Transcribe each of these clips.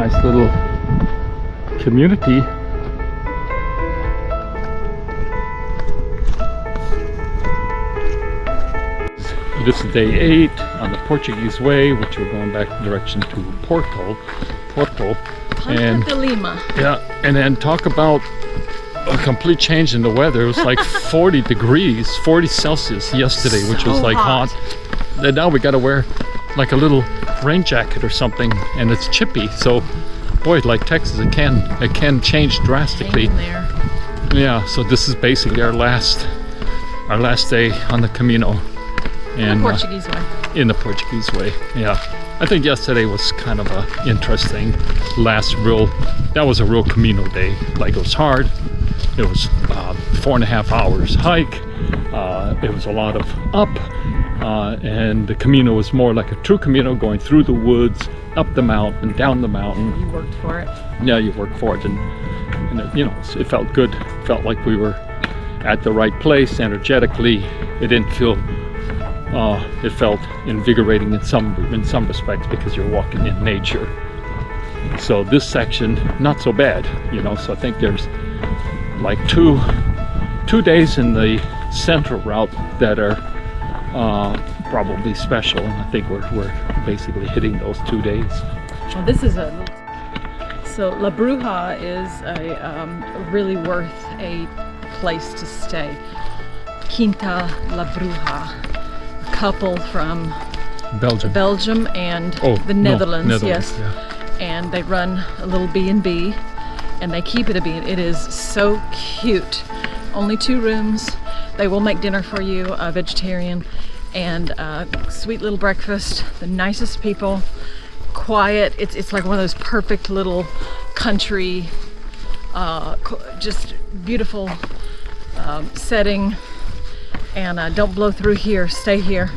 Nice little community. This is day 8 on the Portuguese way, which we're going back in direction to Porto. Ponte de Lima. Yeah, and then talk about a complete change in the weather. It was like 40 degrees, 40 Celsius yesterday, which was like hot. And now we got to wear like a little rain jacket or something, and it's chippy. So, boy, like Texas, it can change drastically. Yeah. So this is basically our last day on the Camino. And, Portuguese way. In the Portuguese way, yeah. I think yesterday was kind of a interesting that was a real Camino day. Like, it was hard. It was 4.5 hours hike. It was a lot of up, and the Camino was more like a true Camino, going through the woods, up the mountain, down the mountain. You worked for it. Yeah, you worked for it, and it, it felt good. It felt like we were at the right place energetically. It didn't feel. It felt invigorating in some respects because you're walking in nature. So this section, not so bad, So I think there's like two days in the central route that are probably special. I think we're basically hitting those 2 days. Well, this is so Labruja is a really worth a place to stay. Quinta Labruja. Couple from Belgium and the Netherlands, yes. Yeah. And they run a little B&B, and they keep it a B. It is so cute. Only 2 rooms. They will make dinner for you, vegetarian, and sweet little breakfast. The nicest people, quiet. It's like one of those perfect little country, just beautiful setting. And don't blow through here. Stay here.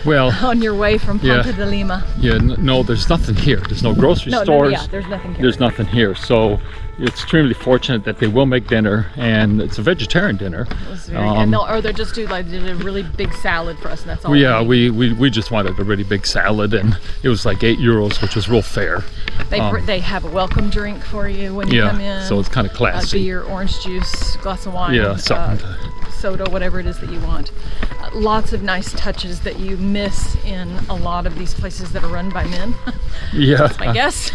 Well, on your way from Ponte de Lima. Yeah, no, there's nothing here. There's no grocery stores. Yeah, there's nothing here. There's nothing here. So you're extremely fortunate that they will make dinner, and it's a vegetarian dinner. It was very, or they just did a really big salad for us, and that's all. Yeah, we just wanted a really big salad, and it was like €8, which was real fair. They have a welcome drink for you when you come in. So it's kind of classy. Beer, orange juice, glass of wine. Yeah, something. Soda, whatever it is that you want. Lots of nice touches that you miss in a lot of these places that are run by men. Yeah. I guess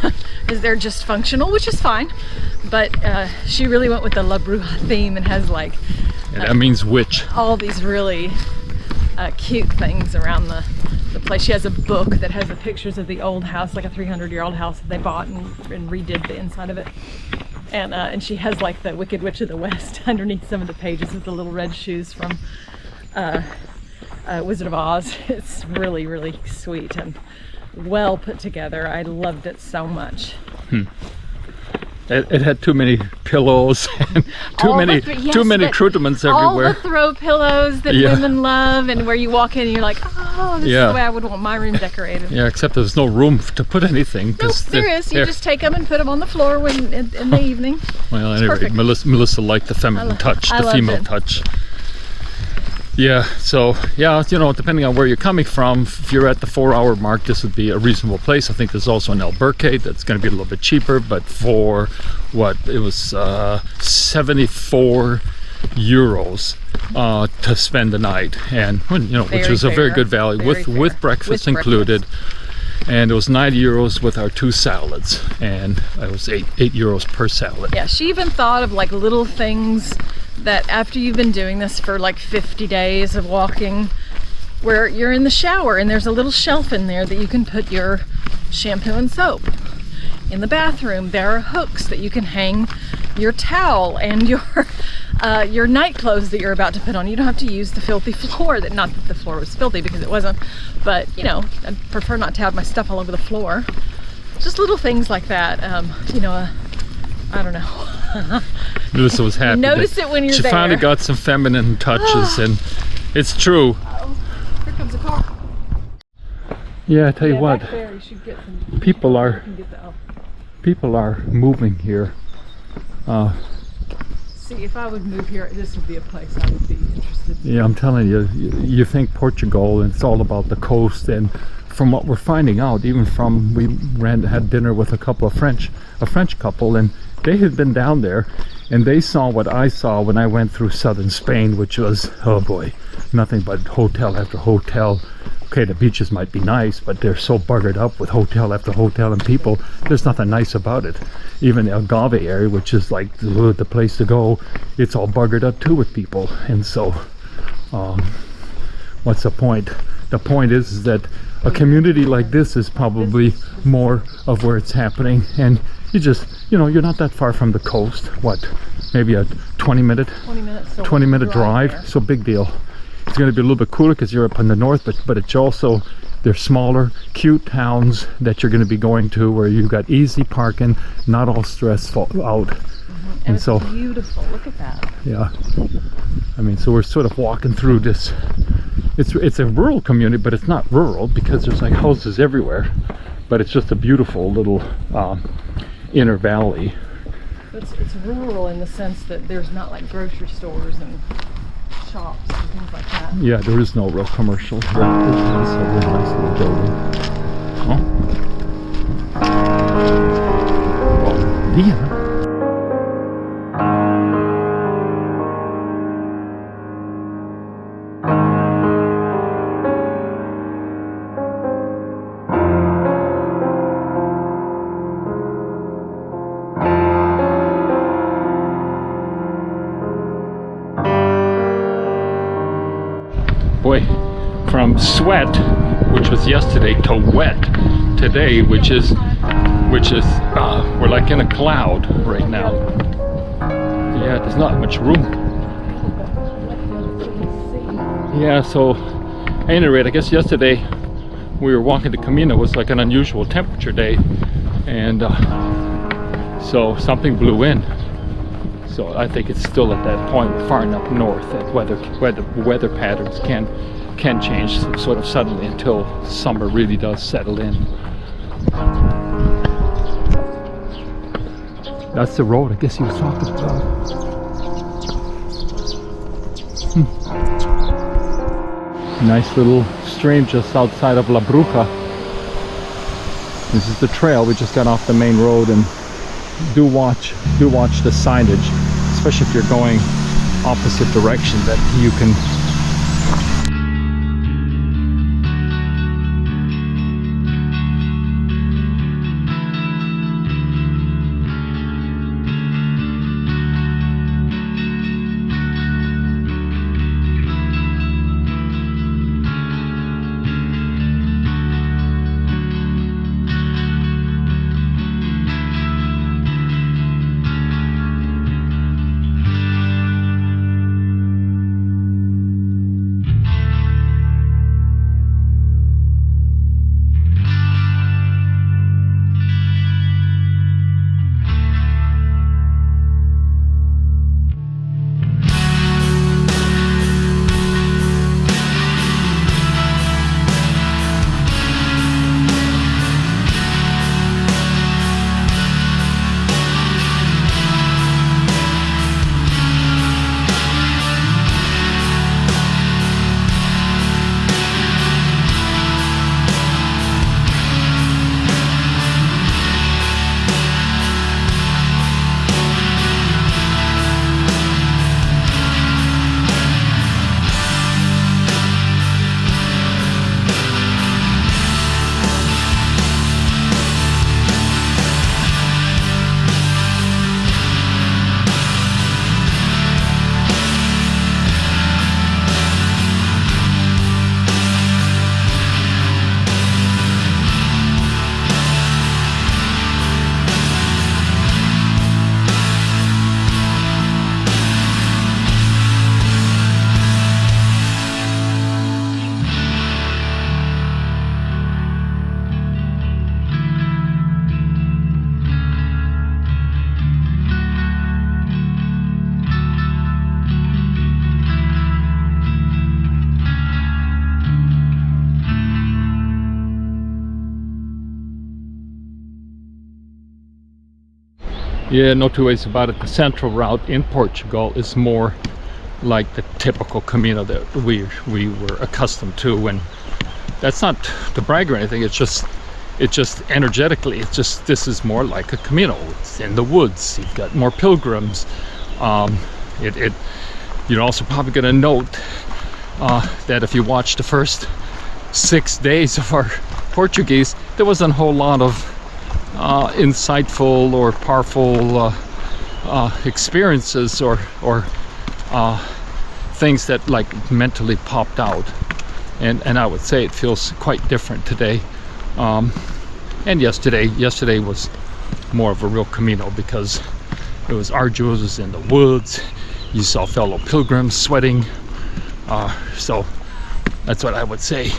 is they're just functional, which is fine. But she really went with the Labruja theme and has like that means witch. All these really cute things around the place. She has a book that has the pictures of the old house, like a 300-year-old house that they bought and redid the inside of it. And she has like the Wicked Witch of the West underneath some of the pages with the little red shoes from Wizard of Oz. It's really, really sweet and well put together. I loved it so much. It had too many pillows and too many accoutrements everywhere. All the throw pillows that women love, and where you walk in and you're like, oh, this is the way I would want my room decorated. Yeah, except there's no room to put anything. No, there is. You just take them and put them on the floor in the evening. Well, anyway, Melissa liked the feminine touch, the female touch. Yeah, so depending on where you're coming from, if you're at the 4-hour mark, this would be a reasonable place. I think there's also an albergue that's going to be a little bit cheaper, but for what it was €74 to spend the night, and which was a very good value with breakfast included. And it was €90 with our 2 salads, and it was €8 per salad. Yeah, she even thought of like little things that after you've been doing this for like 50 days of walking, where you're in the shower and there's a little shelf in there that you can put your shampoo and soap. In the bathroom, there are hooks that you can hang your towel and your night clothes that you're about to put on. You don't have to use the filthy floor. Not that the floor was filthy, because it wasn't, but I'd prefer not to have my stuff all over the floor. Just little things like that. I don't know. Melissa was happy. Notice it when you're there. She finally got some feminine touches, and it's true. Uh-oh. Here comes a car. Yeah, I tell you what, back there you should get some, people are moving here. See, if I would move here, this would be a place I would be interested in. Yeah, I'm telling you, you think Portugal and it's all about the coast and from what we're finding out, even from had dinner with a French couple, and they had been down there, and they saw what I saw when I went through southern Spain, which was, oh boy, nothing but hotel after hotel. Okay, the beaches might be nice, but they're so buggered up with hotel after hotel and people. There's nothing nice about it. Even the Agave area, which is like the place to go, it's all buggered up too with people. And so, what's the point? The point is that a community like this is probably more of where it's happening, and you just, you know, you're not that far from the coast. What, maybe a 20 minute drive. So big deal. It's going to be a little bit cooler because you're up in the north, but it's also, they're smaller, cute towns that you're going to be going to where you've got easy parking, not all stressful out. And it's so beautiful. Look at that. Yeah. I mean, so we're sort of walking through this. It's a rural community, but it's not rural because there's like houses everywhere. But it's just a beautiful little inner valley. It's rural in the sense that there's not like grocery stores and shops and things like that. Yeah, there is no real commercial. It's a really nice little building. Oh. Yeah. Boy, from sweat, which was yesterday, to wet today, which is we're like in a cloud right now. Yeah, there's not much room. Yeah, so at any rate, I guess yesterday we were walking to Camino. It was like an unusual temperature day, and so something blew in. So I think it's still at that point far enough north that weather patterns can change sort of suddenly until summer really does settle in. That's the road I guess he was talking about. Nice little stream just outside of Labruja. This is the trail. We just got off the main road, and do watch the signage, especially if you're going opposite direction, that you can Yeah, no two ways about it. The central route in Portugal is more like the typical Camino that we were accustomed to, and that's not to brag or anything. It's just energetically, this is more like a Camino. It's in the woods. You've got more pilgrims. You're also probably going to note that if you watch the first 6 days of our Portuguese, there wasn't a whole lot of insightful or powerful experiences or things that like mentally popped out. And I would say it feels quite different today. And yesterday was more of a real Camino because it was arduous. It was in the woods. You saw fellow pilgrims sweating. So that's what I would say.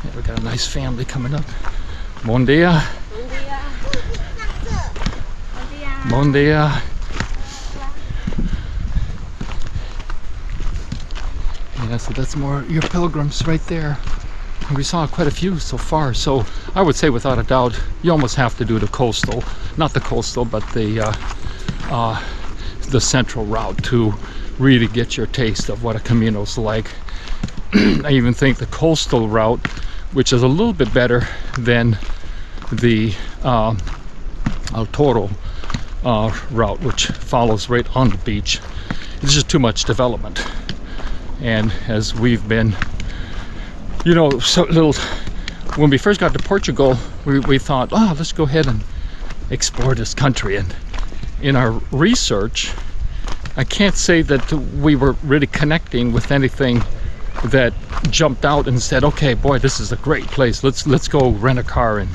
Yeah, we got a nice family coming up. Bon dia. Bon dia. Yeah, so that's more your pilgrims right there. And we saw quite a few so far. So I would say without a doubt, you almost have to do the coastal, not the coastal, but the central route to really get your taste of what a Camino's like. I even think the coastal route, which is a little bit better than the El Toro route, which follows right on the beach. It's just too much development. And as we've been, you know, when we first got to Portugal, we thought, oh, let's go ahead and explore this country. And in our research, I can't say that we were really connecting with anything that jumped out and said, okay, boy, this is a great place. Let's go rent a car and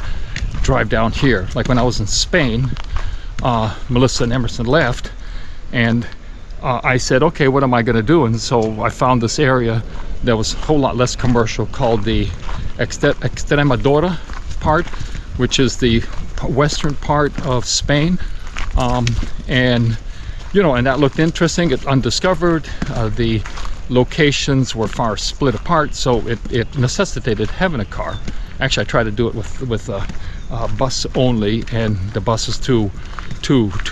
drive down here. Like when I was in Spain, Melissa and Emerson left, and I said, okay, what am I going to do? And so I found this area that was a whole lot less commercial called the Extremadura part, which is the western part of Spain. And, you know, and that looked interesting. It's undiscovered. The locations were far split apart, so it necessitated having a car. Actually, I tried to do it with a bus only, and the bus is too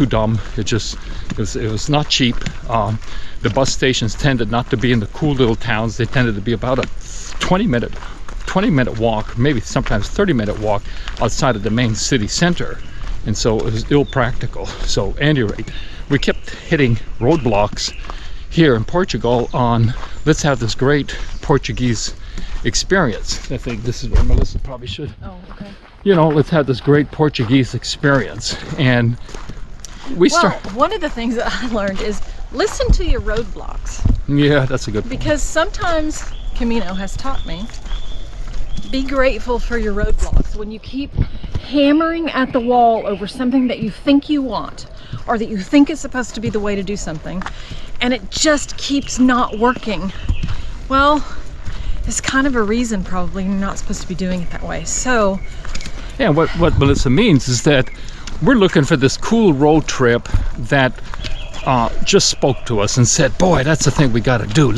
dumb. It was not cheap. The bus stations tended not to be in the cool little towns. They tended to be about a 20-minute walk, maybe sometimes 30-minute walk outside of the main city center, and so it was ill practical. So at any rate, we kept hitting roadblocks here in Portugal on let's have this great Portuguese experience. I think this is where Melissa probably should. Oh, okay. You know, let's have this great Portuguese experience. And one of the things that I learned is listen to your roadblocks. Yeah, that's a good point. Because sometimes Camino has taught me, be grateful for your roadblocks. When you keep hammering at the wall over something that you think you want, or that you think is supposed to be the way to do something, and it just keeps not working, well, it's kind of a reason probably you're not supposed to be doing it that way. So yeah, what Melissa means is that we're looking for this cool road trip that just spoke to us and said, boy, that's the thing we got to do.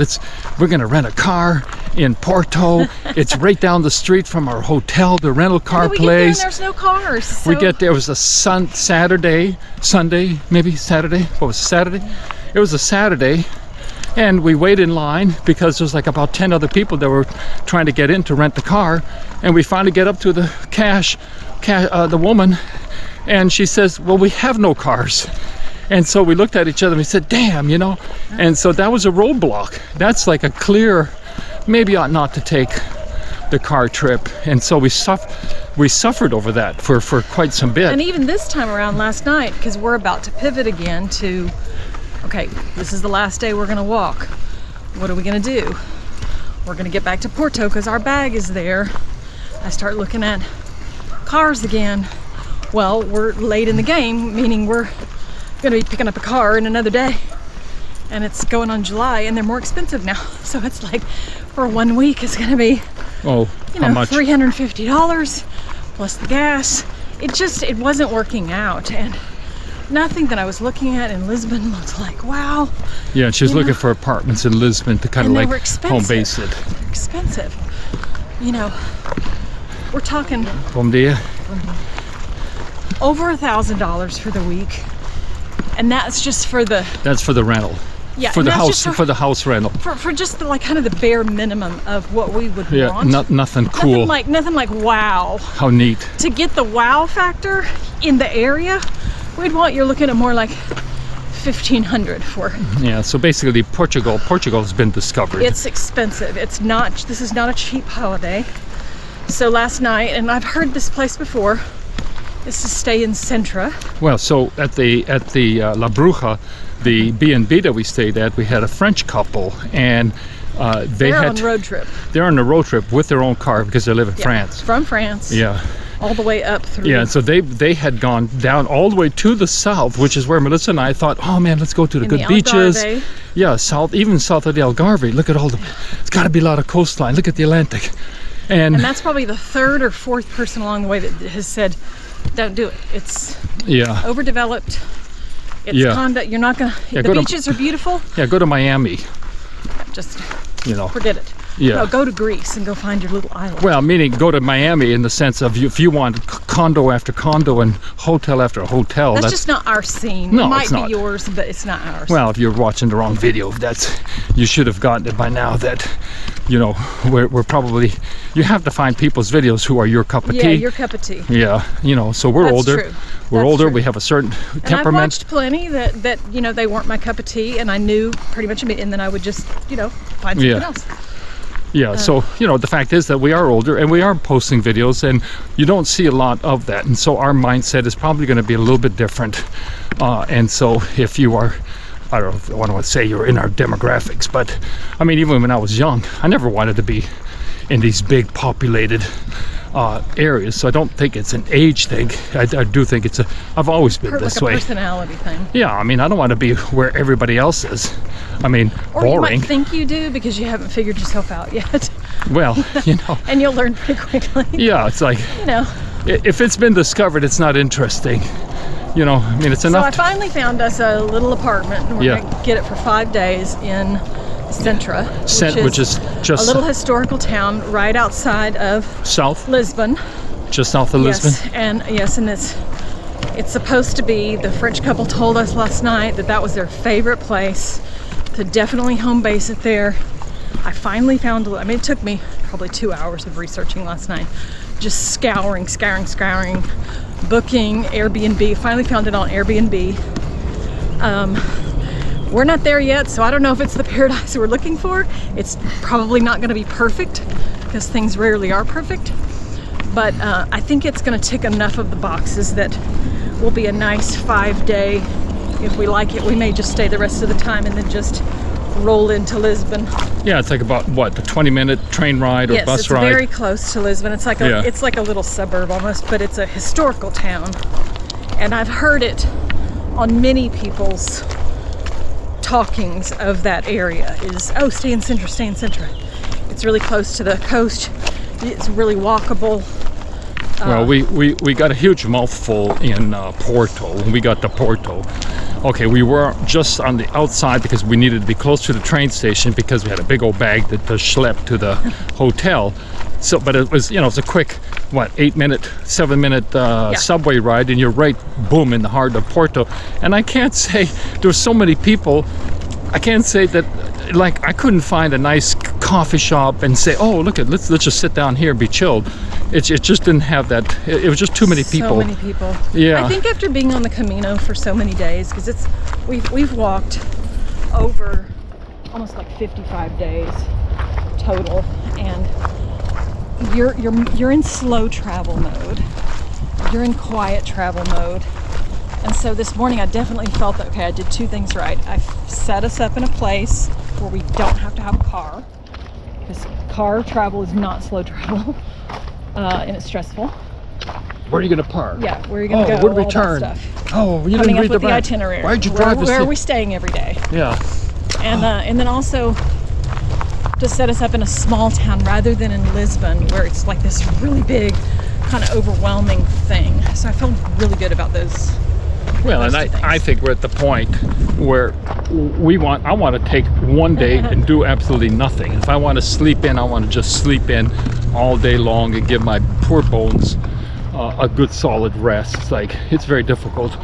We're going to rent a car in Porto. It's right down the street from our hotel, the rental car we place. Get there and there's no cars. So. We get there, it was a Sunday. What was it, Saturday? It was a Saturday, and we waited in line because there's like about 10 other people that were trying to get in to rent the car, and we finally get up to the the woman, and she says, well, we have no cars. And so we looked at each other and we said, damn, you know. And so that was a roadblock. That's like a clear, maybe ought not to take the car trip. And so we suffered over that for quite some bit. And even this time around last night, because we're about to pivot again to, okay, this is the last day we're going to walk. What are we going to do? We're going to get back to Porto because our bag is there. I start looking at cars again. Well, we're late in the game, meaning we're going to be picking up a car in another day, and it's going on July, and they're more expensive now. So it's like for 1 week it's going to be how much? $350 plus the gas. It wasn't working out, and nothing that I was looking at in Lisbon looked like wow. Yeah, and she was looking for apartments in Lisbon to kind of like home base it. They're expensive. You know, we're talking Bom dia. over $1,000 for the week. And that's just for the rental. Yeah, for and the that's house just for the house rental. for just the, like kind of the bare minimum of what we would Yeah, want. nothing cool. Nothing like wow. How neat. To get the wow factor in the area, you're looking at more like 1,500 for. Yeah, so basically Portugal has been discovered. It's expensive. This is not a cheap holiday. So last night, and I've heard this place before, is to stay in Sintra. Well, so at the Labruja, the B&B that we stayed at, we had a French couple, and They're on road trip. They're on a road trip with their own car because they live in France. From France. Yeah. All the way up through. Yeah, so they had gone down all the way to the south, which is where Melissa and I thought, oh man, let's go to the good beaches. Algarve. Yeah, even south of the Algarve. Look at it's got to be a lot of coastline. Look at the Atlantic. And that's probably the third or fourth person along the way that has said, don't do it. It's overdeveloped. It's condo. You're not gonna. The beaches are beautiful. Yeah, go to Miami. Just Yeah. forget it. No, go to Greece and go find your little island. Well, meaning go to Miami in the sense of if you want condo after condo and hotel after hotel. That's just not our scene. No, it might it's be not. yours, but it's not ours. Well, if you're watching the wrong video, you should have gotten it by now. That we're probably, you have to find people's videos who are your cup of tea. Yeah, your cup of tea. Yeah, so we're That's older. True. We're That's older. true. We have a certain And temperament. I've watched plenty that they weren't my cup of tea, and I knew pretty much immediately, and then I would just find something else. Yeah, so the fact is that we are older and we are posting videos, and you don't see a lot of that, and so our mindset is probably going to be a little bit different. And so if you are, I don't want to say you're in our demographics, but I mean, even when I was young, I never wanted to be in these big populated areas, so I don't think it's an age thing. I do think I've always been this way. Like a personality thing. Yeah, I mean, I don't want to be where everybody else is. I mean, or boring. You might think you do because you haven't figured yourself out yet. Well, And you'll learn pretty quickly. Yeah, it's like, if it's been discovered, it's not interesting. I mean, it's enough. So I finally found us a little apartment, and we're going to get it for 5 days in Sintra, which is just a little historical town right outside of south Lisbon. Just south of Lisbon. And it's supposed to be, the French couple told us last night that was their favorite place to definitely home base it there. I finally found, it took me probably 2 hours of researching last night, just scouring, booking Airbnb. Finally found it on Airbnb. We're not there yet, so I don't know if it's the paradise we're looking for. It's probably not going to be perfect because things rarely are perfect, but I think it's going to tick enough of the boxes that will be a nice 5-day. If we like it, we may just stay the rest of the time and then just roll into Lisbon. Yeah, it's like about what, a 20-minute train ride or bus ride? Yes, it's very close to Lisbon. It's like it's like a little suburb almost, but it's a historical town, and I've heard it on many people's talkings of that area is, stay in Sintra. It's really close to the coast. It's really walkable. Well, we got a huge mouthful in Porto. When we got to Porto, okay, we were just on the outside because we needed to be close to the train station because we had a big old bag to schlep to the hotel. So, but it was, it's a quick, 7-minute subway ride, and you're right, boom, in the heart of Porto. And I can't say, there's so many people, I can't say that, I couldn't find a nice coffee shop and say, oh, look let's just sit down here and be chilled. It just didn't have that. It was just too many people. So many people. Yeah. I think after being on the Camino for so many days, because we've walked over almost 55 days total, and you're in slow travel mode. You're in quiet travel mode. And so this morning I definitely felt that, I did 2 things right. I set us up in a place where we don't have to have a car, because car travel is not slow travel, and it's stressful. Where are you going to park? Yeah, where are you going to go? Where do we all turn? That stuff. Oh, you Coming didn't read up with the itinerary. Why'd you drive us? Where are we staying every day? Yeah. And then also to set us up in a small town rather than in Lisbon, where it's like this really big, kind of overwhelming thing. So I felt really good about those. Well, and I think we're at the point where I want to take one day and do absolutely nothing. If I want to sleep in, I want to just sleep in all day long and give my poor bones a good solid rest. It's very difficult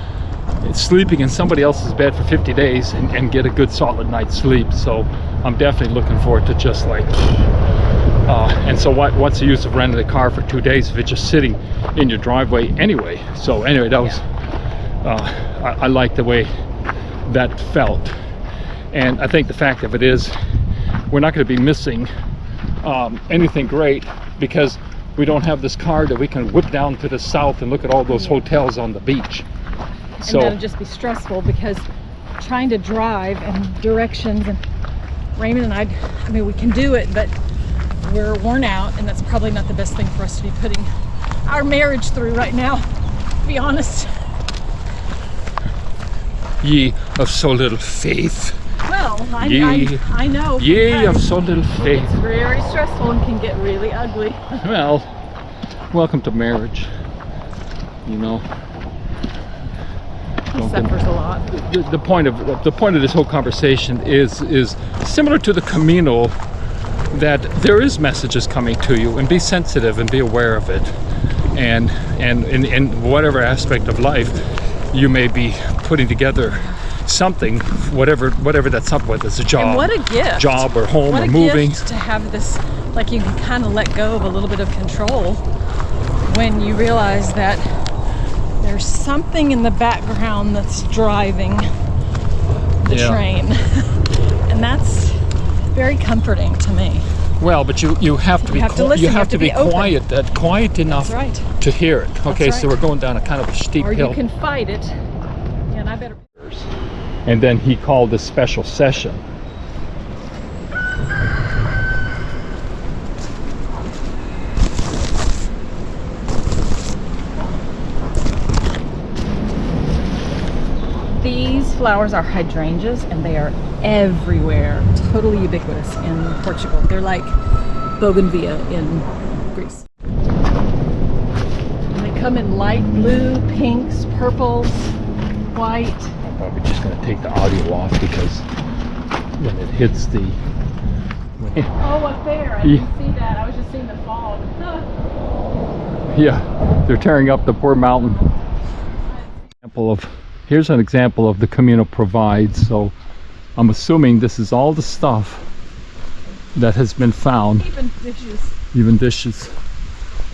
sleeping in somebody else's bed for 50 days and get a good solid night's sleep. So I'm definitely looking forward to just like and so what's the use of renting a car for 2 days if it's just sitting in your driveway anyway? So anyway, that was I like the way that felt. And I think the fact of it is we're not going to be missing anything great because we don't have this car that we can whip down to the south and look at all those hotels on the beach. So and that'll just be stressful because trying to drive and directions, and Raymond and I mean, we can do it, but we're worn out, and that's probably not the best thing for us to be putting our marriage through right now, to be honest. Ye of so little faith. Well, I know. Ye of so little faith. It's very stressful and can get really ugly. Well, welcome to marriage. You know. He suffers a lot. The point of this whole conversation is similar to the Camino, that there is messages coming to you, and be sensitive and be aware of it. And in whatever aspect of life you may be putting together something, whatever that's something, whether it's a job, and what a gift, job or home what or a moving. Gift to have this, like, you can kind of let go of a little bit of control when you realize that there's something in the background that's driving the train. And that's very comforting to me. Well, but you have to be listen, you have to be open. quiet enough to hear it. Okay, so we're going down a kind of a steep hill. Or you can fight it. And I better. And then he called a special session. These flowers are hydrangeas, and they are everywhere, totally ubiquitous in Portugal. They're like bougainvillea in Greece. And they come in light blue, pinks, purples, white. I'm probably just going to take the audio off because when it hits the... Oh, up there, I didn't see that. I was just seeing the fog. Yeah, they're tearing up the poor mountain. Here's an example of the Camino provides. So I'm assuming this is all the stuff that has been found. Even dishes. Even dishes.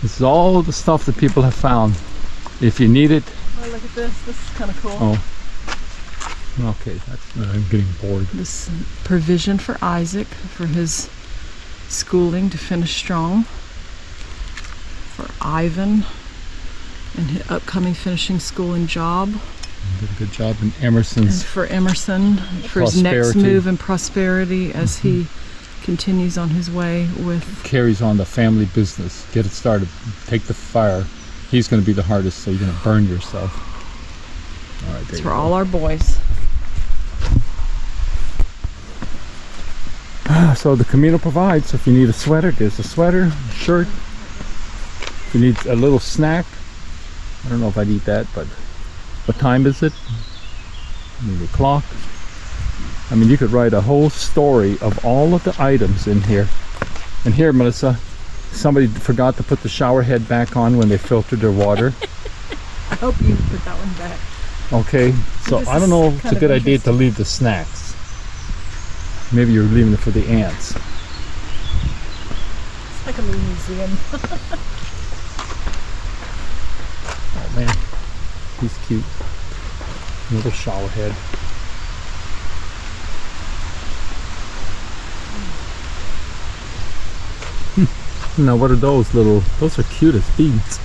This is all the stuff that people have found. If you need it. Oh, look at this. This is kind of cool. Oh, okay. I'm getting bored. This provision for Isaac for his schooling to finish strong. For Ivan and his upcoming finishing school and job. Did a good job in Emerson's. And for Emerson, for his next move in prosperity as he continues on his way with... Carries on the family business. Get it started. Take the fire. He's going to be the hardest, so you're going to burn yourself. All right, it's for all our boys. So the Camino provides. If you need a sweater, there's a sweater, shirt. If you need a little snack, I don't know if I'd eat that, but what time is it? Maybe a clock. I mean, you could write a whole story of all of the items in here. And here, Melissa, somebody forgot to put the shower head back on when they filtered their water. I hope you put that one back. Okay, so I don't know if it's a good idea to leave the snacks. Maybe you're leaving it for the ants. It's like a little museum. Oh man, he's cute. Little shower head. Now what are those little, those are cute as beads.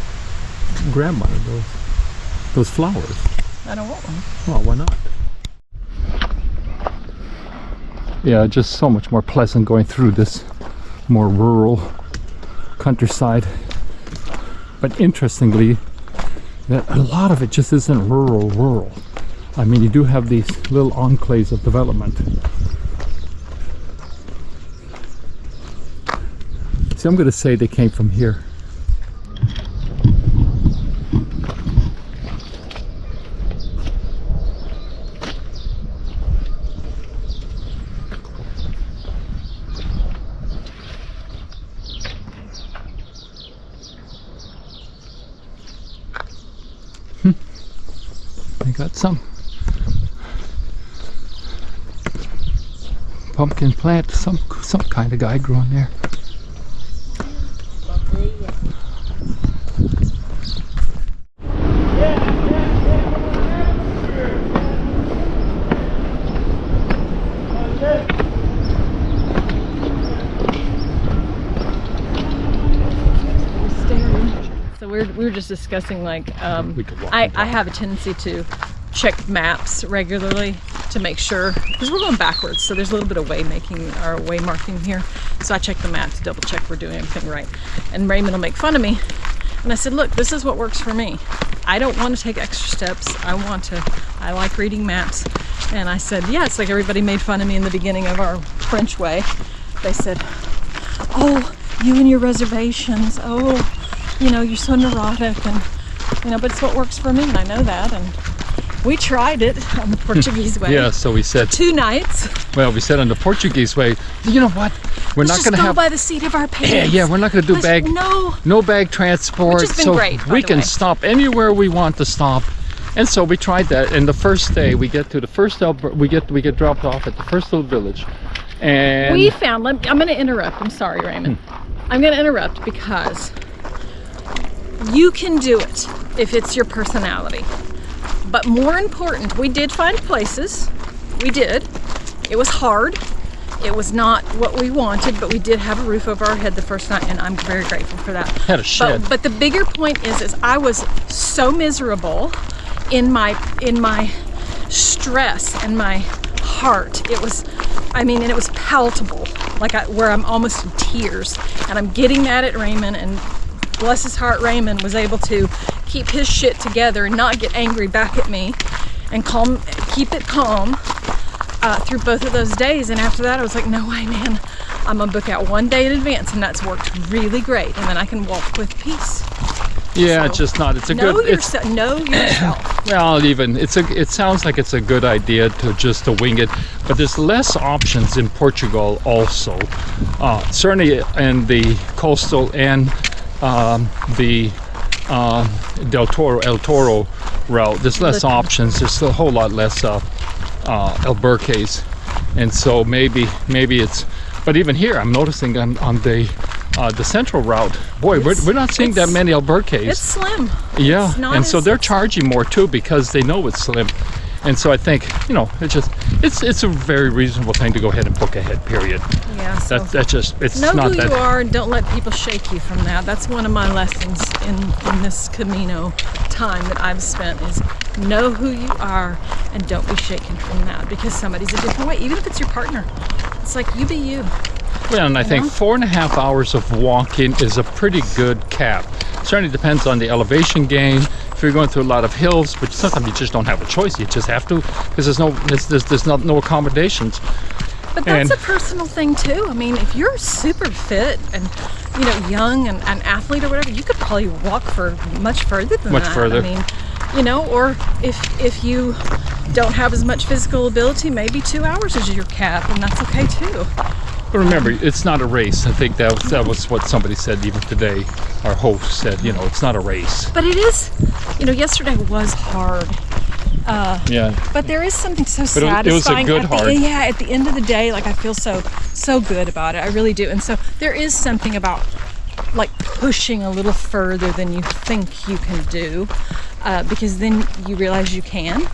Grab one of those flowers. I don't want one. Well, why not? Yeah, just so much more pleasant going through this more rural countryside. But interestingly, that a lot of it just isn't rural. I mean, you do have these little enclaves of development. See, I'm going to say they came from here. I got some. pumpkin plant. Some kind of guy growing there. We were just discussing, like, We could walk I down. have a tendency to check maps regularly to make sure, because we're going backwards, so there's a little bit of way marking here. So I check the map to double check we're doing everything right. And Raymond will make fun of me. And I said, look, this is what works for me. I don't want to take extra steps. I like reading maps. And I said, yeah, it's like everybody made fun of me in the beginning of our French way. They said, oh, you and your reservations. Oh, you know, you're so neurotic, and you know, but it's what works for me, and I know that. And we tried it on the Portuguese way. Yeah, so we said 2 nights. Well, we said on the Portuguese way, you know what? We're not Let's going to just go have by the seat of our pants. yeah, we're not going to do Let's- no bag transport. Which has been so great, by we the can way. stop anywhere we want to stop. And so we tried that. And the first day we get to the first we get dropped off at the first little village. And we found, I'm going to interrupt. I'm sorry, Raymond. I'm going to interrupt because you can do it if it's your personality. But more important, we did find places. We did. It was hard. It was not what we wanted, but we did have a roof over our head the first night, and I'm very grateful for that. Had a shed. But the bigger point is I was so miserable in my stress and my heart. It was, I mean, and it was palatable, like where I'm almost in tears, and I'm getting mad at Raymond, and bless his heart, Raymond was able to keep his shit together and not get angry back at me, and keep it calm through both of those days. And after that, I was like, no way, man, I'm gonna book out 1 day in advance, and that's worked really great, and then I can walk with peace. yeah, So, it's just not. It's a know good. know yourself. Well, even it sounds like it's a good idea to wing it, but there's less options in Portugal also. Certainly in the coastal and the El Toro route, there's less options. There's a whole lot less alberques, and so maybe it's. But even here, I'm noticing on the central route, boy, we're not seeing that many alberques. It's slim. Yeah, It's not and so as- they're charging more too because they know it's slim, and so I think, you know, it's a very reasonable thing to go ahead and book ahead. Period. Yeah. So That's just it's know not who that. you are, and don't let people shake you from that. That's one of my lessons in this Camino time that I've spent, is know who you are and don't be shaken from that, because somebody's a different way, even if it's your partner. It's like, you be you. Well, and I think know? 4.5 hours of walking is a pretty good cap. Certainly depends on the elevation gain. If you're going through a lot of hills, but sometimes you just don't have a choice. You just have to, because there's no accommodations. But that's And- a personal thing too. I mean, if you're super fit and, you know, young and an athlete or whatever, you could probably walk for much further than Much that. further. I mean, you know, or if you don't have as much physical ability, maybe 2 hours is your cap, and that's okay too. But remember, it's not a race. I think that was what somebody said even today. Our host said, you know, it's not a race. But it is, you know, yesterday was hard. Yeah. But there is something so But it was a satisfying. good hard. Yeah, at the end of the day, like, I feel so good about it. I really do. And so there is something about, like, pushing a little further than you think you can do, because then you realize you can.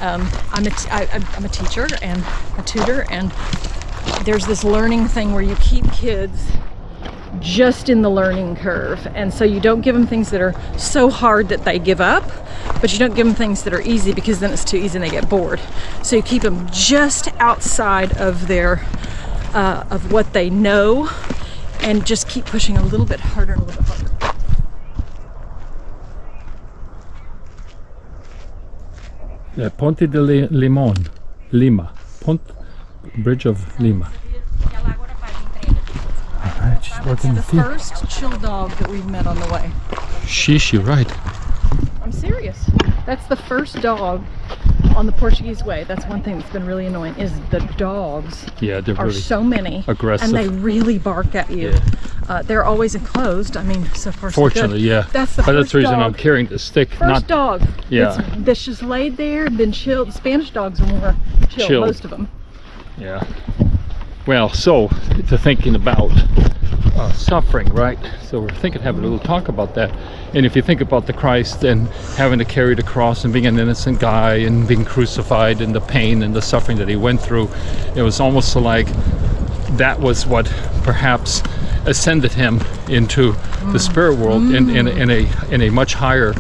I'm a teacher and a tutor, and there's this learning thing where you keep kids just in the learning curve, and so you don't give them things that are so hard that they give up, but you don't give them things that are easy, because then it's too easy and they get bored. So you keep them just outside of their of what they know, and just keep pushing a little bit harder and a little bit harder. Ponte de Lima. Bridge of Lima. Alright, she's working The first chill dog that we've met on the way. Sheesh, you're right. I'm serious. That's the first dog on the Portuguese way. That's one thing that's been really annoying, is the dogs Yeah, they're are really so many, aggressive. and they really bark at you. Yeah. They're always enclosed. I mean, so far so Fortunately, good. yeah. That's the But that's first the reason I'm dog. carrying the stick. First dog. Yeah. That's just laid there and been chilled. Spanish dogs are more chilled, Chilled. most of them. Yeah. Well, so to thinking about suffering, right? So we're thinking, having a little talk about that. And if you think about the Christ and having to carry the cross and being an innocent guy and being crucified and the pain and the suffering that he went through, it was almost like that was what perhaps ascended him into the spirit world in a much higher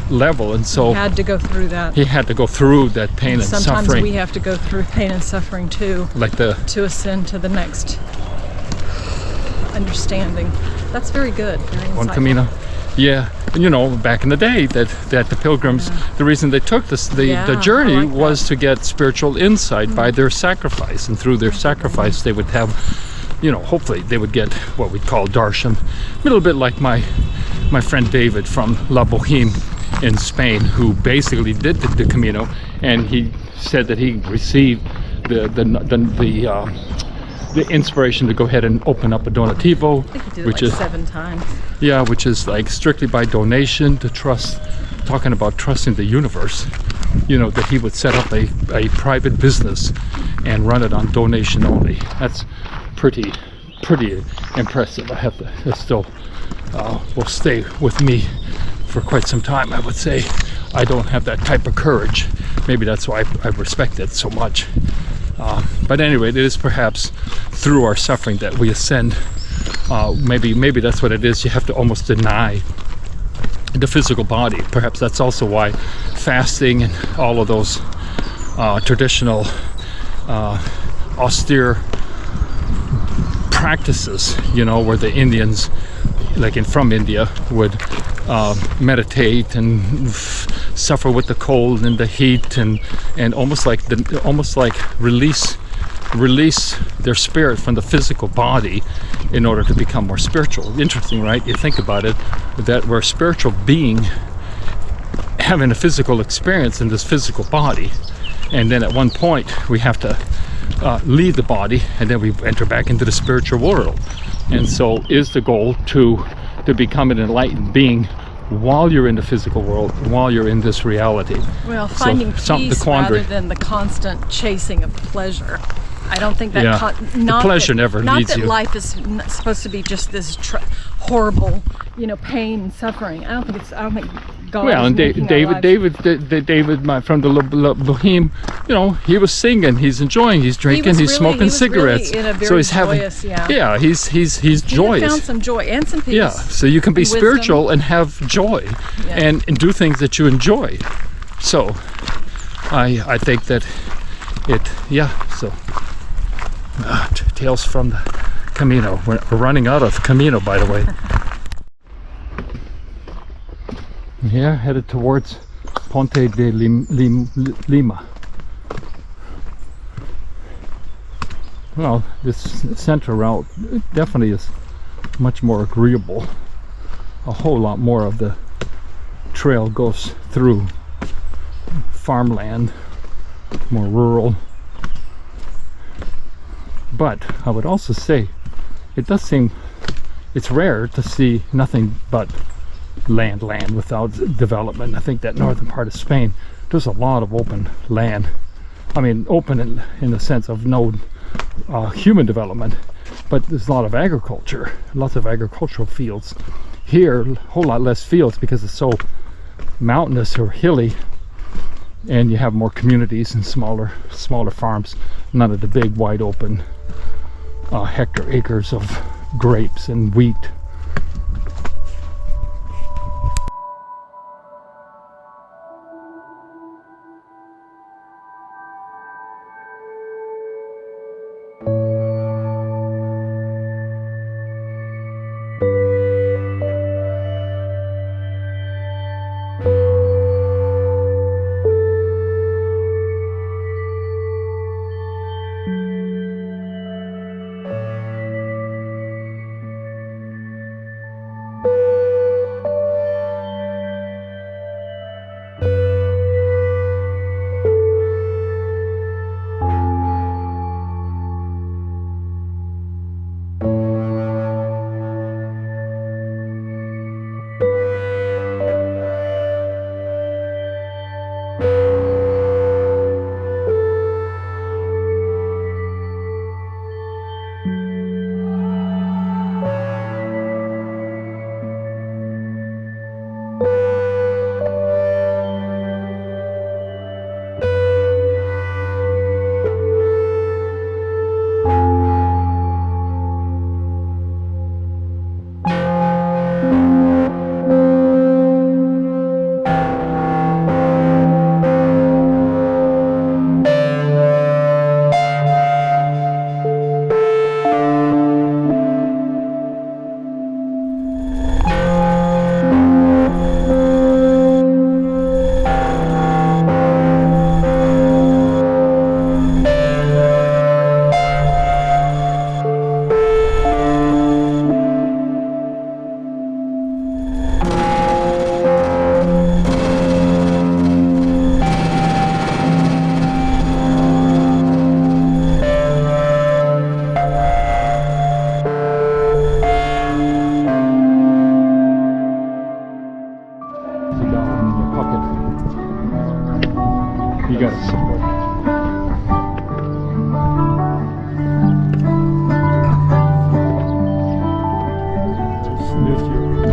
level. And so he had to go through that. He had to go through that pain and sometimes suffering. we have to go through pain and suffering too, like to ascend to the next understanding. That's very good. Very one insightful. Camino. Yeah, and you know, back in the day, that the pilgrims, the reason they took this, the journey I like was to get spiritual insight by their sacrifice, and through their sacrifice, they would have, you know, hopefully they would get what we call darshan, a little bit like my friend David from Labruja in Spain, who basically did the Camino, and he said that he received the inspiration to go ahead and open up a donativo, I think he did which it like is 7 times. yeah, which is like strictly by donation, to trust, talking about trusting the universe, you know, that he would set up a private business and run it on donation only. That's pretty impressive. I have to, it still will stay with me for quite some time, I would say. I don't have that type of courage. Maybe that's why I respect it so much. But anyway, it is perhaps through our suffering that we ascend. Maybe that's what it is. You have to almost deny the physical body. Perhaps that's also why fasting and all of those traditional austere practices, you know, where the Indians, like from India, would meditate and suffer with the cold and the heat, and almost like release their spirit from the physical body in order to become more spiritual. Interesting, right? You think about it, that we're a spiritual being having a physical experience in this physical body, and then at one point we have to leave the body, and then we enter back into the spiritual world. And so is the goal to become an enlightened being while you're in the physical world, while you're in this reality. Well, finding peace rather than the constant chasing of pleasure. I don't think that the pleasure never leads you. Not that life is supposed to be just this horrible, you know, pain and suffering. I don't think God. Well, and David, from the Boheme, you know, he was singing, he's enjoying, he's drinking, he's smoking cigarettes. Really in a very so he's joyous, having, he's joyous. He found some joy and some peace. Yeah, so you can be spiritual and have joy, and do things that you enjoy. So, I think that so. Tales from the Camino. We're running out of Camino, by the way. Yeah, headed towards Ponte de Lima. Well, this center route definitely is much more agreeable. A whole lot more of the trail goes through farmland, more rural. But I would also say it does seem, it's rare to see nothing but land without development. I think that northern part of Spain, there's a lot of open land. I mean, open in the sense of no human development, but there's a lot of agriculture, lots of agricultural fields. Here, a whole lot less fields because it's so mountainous or hilly, and you have more communities and smaller farms. None of the big wide open hectare acres of grapes and wheat.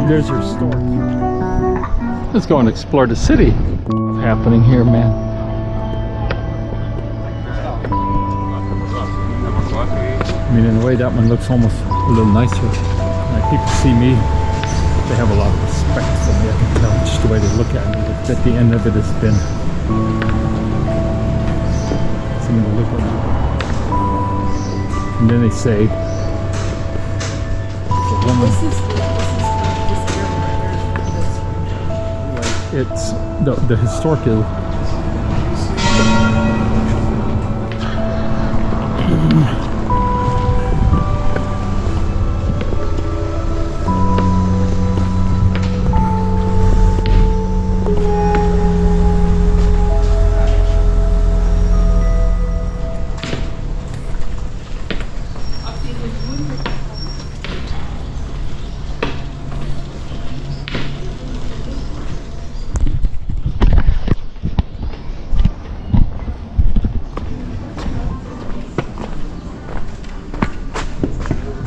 There's your store. Let's go and explore the city. What's happening here, man? I mean, in a way, that one looks almost a little nicer. Like, people see me, they have a lot of respect for me. I can tell just the way they look at me. At the end of it has been seeing the look on me. And then they say, the woman, it's the historical.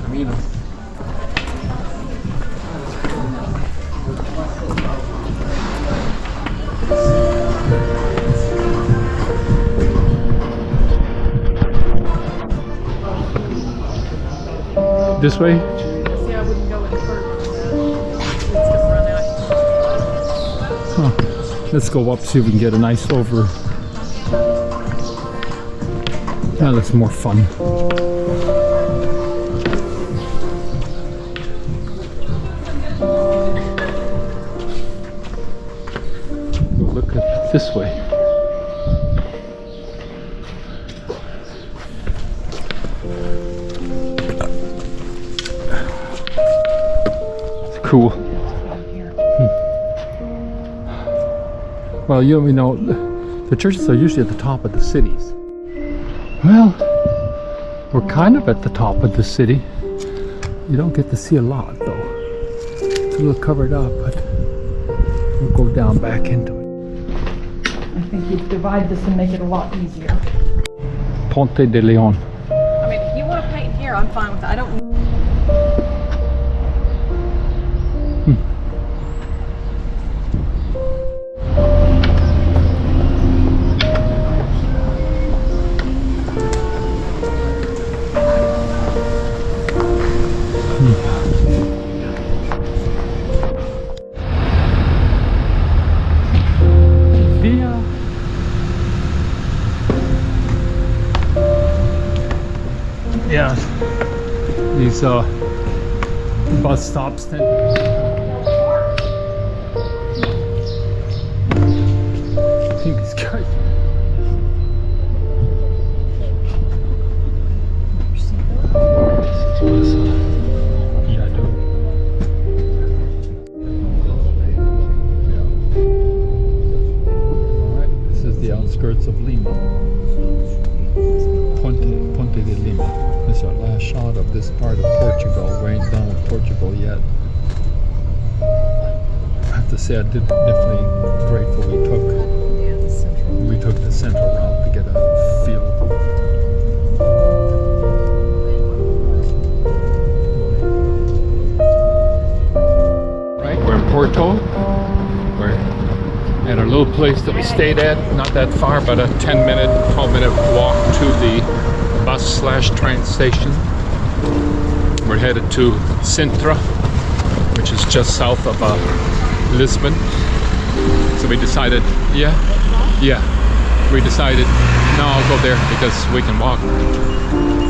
Camino. This way? See, I wouldn't go any further. It's gonna run out. Huh. Let's go up, see if we can get a nice over. That looks more fun. We'll look at this way. It's cool. Well, you know, the churches are usually at the top of the cities. Well, we're kind of at the top of the city. You don't get to see a lot, though. It's a little covered up, but we'll go down back into it. I think you divide this and make it a lot easier. Ponte de Lima. I mean, if you want to paint here, I'm fine with that. I don't. Yeah, these bus stops tend. I think these guys. Yeah, I do. All right, this is the outskirts of Lima. Ponte de Lima. This is our last shot of this part of Portugal. We ain't done with Portugal yet. I have to say, I did definitely grateful we took the central route to get a feel. Right, we're in Porto. We're at our little place that we stayed at, not that far, but a 10-minute, 12-minute walk to the bus/train station. We're headed to Sintra, which is just south of Lisbon. So we decided, we decided, no, I'll go there because we can walk.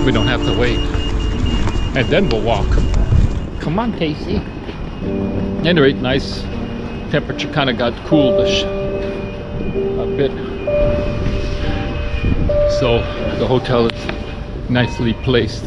We don't have to wait. And then we'll walk. Come on, Casey. Anyway, nice temperature, kind of got coolish a bit. So the hotel is nicely placed.